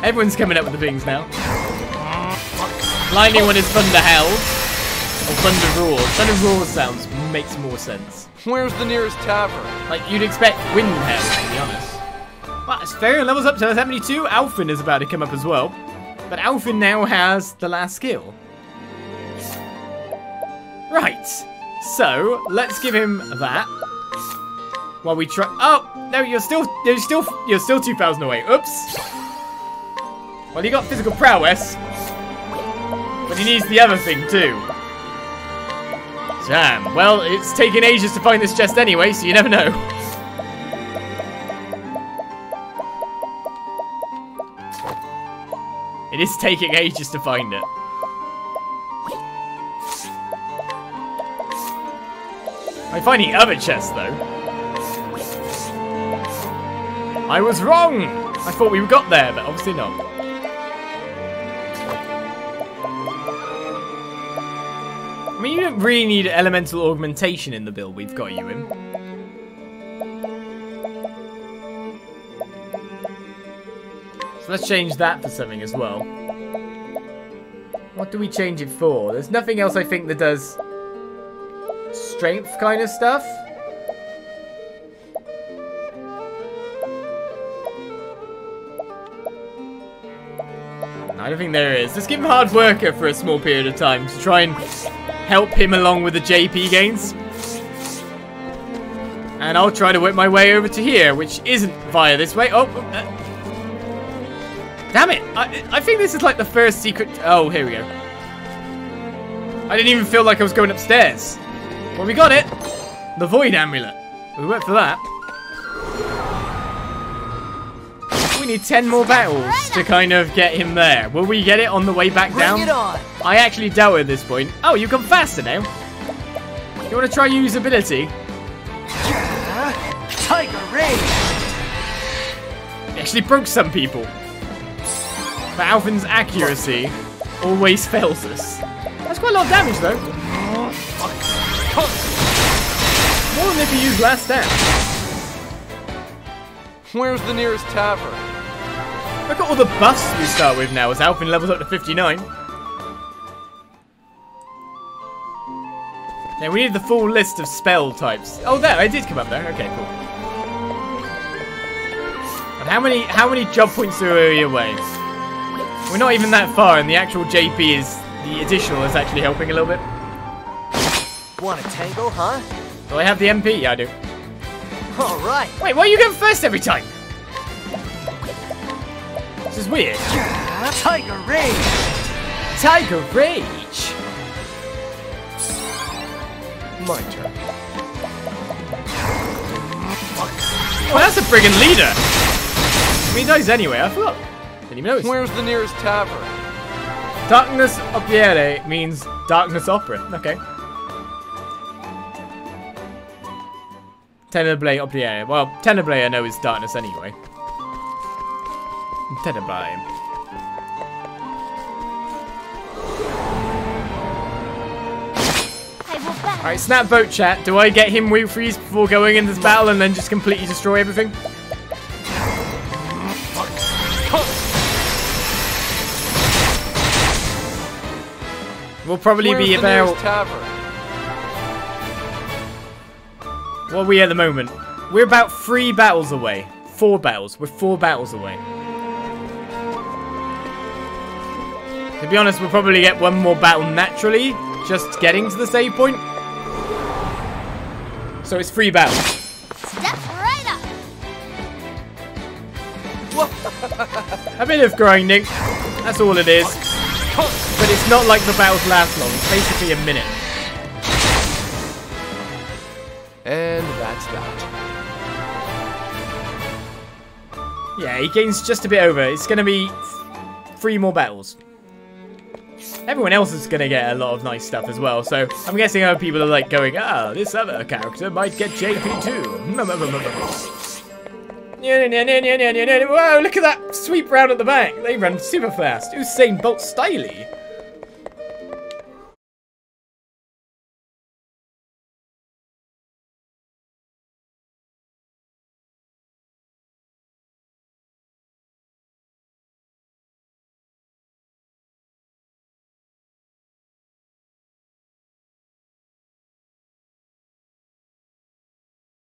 Everyone's coming up with the things now. Lightning one is thunder howls. Or thunder roars. Thunder roars sounds makes more sense. Where's the nearest tavern? Like you'd expect wind howls, to be honest. Well, it's fair. Levels up to 72. Alfin is about to come up as well. But Alfin now has the last skill. Right. So, let's give him that. While we try. Oh no, you're still 2,000 away. Oops. Well, he got physical prowess, but he needs the other thing too. Damn. Well, it's taken ages to find this chest anyway, so you never know. It is taking ages to find it. I'm finding other chests though. I was wrong! I thought we got there, but obviously not. I mean, you don't really need elemental augmentation in the build we've got you in. So let's change that for something as well. What do we change it for? There's nothing else I think that does strength kind of stuff. I don't think there is. Let's give him hard worker for a small period of time to try and help him along with the JP gains. And I'll try to work my way over to here, which isn't via this way. Oh, damn it. I think this is like the first secret. Oh, here we go. I didn't even feel like I was going upstairs. Well, we got it. The Void Amulet. We went for that. We need 10 more battles to kind of get him there. Will we get it on the way back down? Bring it on. I actually doubt at this point. Oh, you've gone faster now. You want to try usability? Tiger Rage! It actually broke some people. But Alvin's accuracy always fails us. That's quite a lot of damage though. More than if he used last stand. Where's the nearest tavern? Look at all the buffs we start with now as Alvin levels up to 59. Now we need the full list of spell types. Oh, there, it did come up there. Okay, cool. And how many job points are we away? We're not even that far, and the actual JP is the additional is actually helping a little bit. Want a tango, huh? Do I have the MP? Yeah, I do. All right. Wait, why are you going first every time? This is weird. Tiger Rage! Tiger Rage! My turn. Oh, that's a friggin' leader! I mean, he dies anyway, I forgot. Didn't even notice. Where's the nearest tavern? Darkness Opera means darkness opera. Okay. Tenebrae Opera. Well, Tenebrae I know is darkness anyway. Tenebrae. Alright, snap vote chat. Do I get him weak freeze before going in this battle and then just completely destroy everything? We'll probably be about... What are we at the moment? We're about 3 battles away. 4 battles. We're 4 battles away. To be honest, we'll probably get 1 more battle naturally, just getting to the save point. So it's 3 battles. Step right up. A bit of grinding. That's all it is. But it's not like the battles last long. It's basically a minute. And that's that. Yeah, he gains just a bit over. It's going to be 3 more battles. Everyone else is going to get a lot of nice stuff as well, so I'm guessing other people are like going, ah, this other character might get JP too. Whoa, look at that sweep round at the back. They run super fast. Usain Bolt styly.